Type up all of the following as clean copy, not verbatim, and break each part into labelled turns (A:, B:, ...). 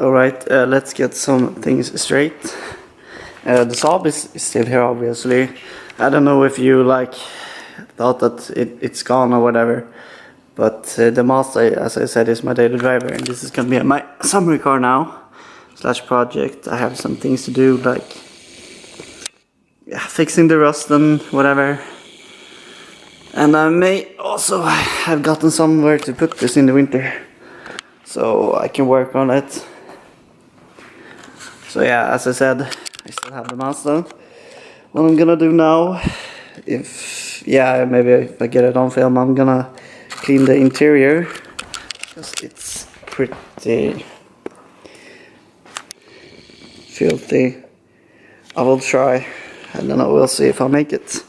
A: Alright, let's get some things straight. The Saab is still here, obviously. I don't know if you thought that it's gone or whatever, but the Mazda, as I said, is my daily driver, and this is gonna be my summary car now / project. I have some things to do, like fixing the rust and whatever. And I may also have gotten somewhere to put this in the winter, so I can work on it. So yeah, as I said, I still have the Mazda. What I'm gonna do now, maybe if I get it on film, I'm gonna clean the interior, because it's pretty filthy. I will try, and then I will see if I make it.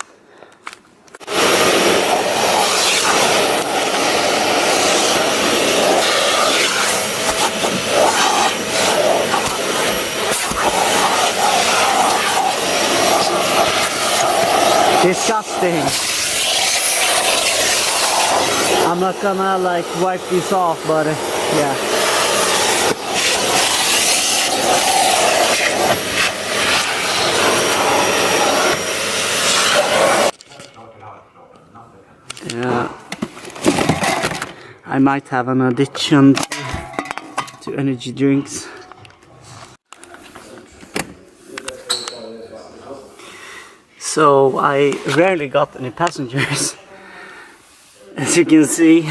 A: Disgusting. I'm not gonna wipe this off, but yeah. Yeah. I might have an addiction to energy drinks. So I rarely got any passengers. As you can see,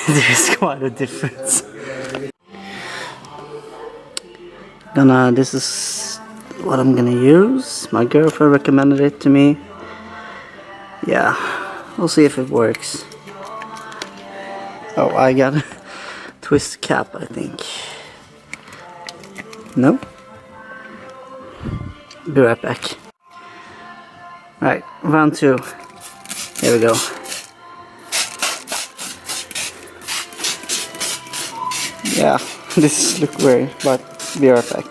A: there's quite a difference. This is what I'm gonna use. My girlfriend recommended it to me. Yeah, we'll see if it works. Oh, I got a twist cap, I think. No? Be right back. Right, round 2. Here we go. Yeah, this looks weird, but be right back.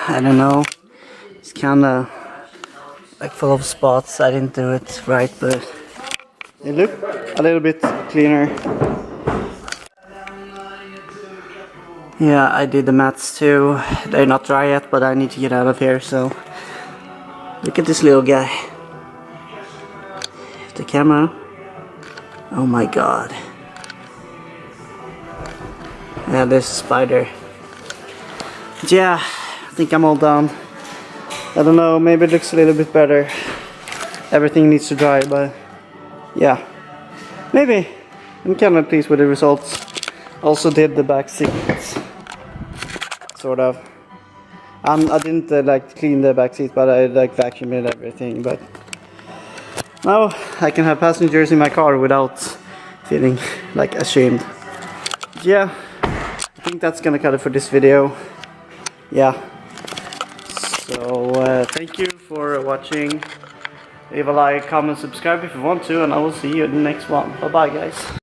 A: I don't know. It's kinda full of spots. I didn't do it right, but it looked a little bit cleaner. Yeah, I did the mats too. They're not dry yet, but I need to get out of here, so look at this little guy. The camera. Oh my god. Yeah, there's a spider. But yeah, I think I'm all done. I don't know, maybe it looks a little bit better. Everything needs to dry, but yeah. Maybe. I'm kind of pleased with the results. Also did the back seat. Sort of. I didn't clean the back seat, but I vacuumed everything. But now I can have passengers in my car without feeling ashamed. Yeah, I think that's gonna cut it for this video. Yeah. So thank you for watching. Leave a like, comment, subscribe if you want to, and I will see you in the next one. Bye bye, guys.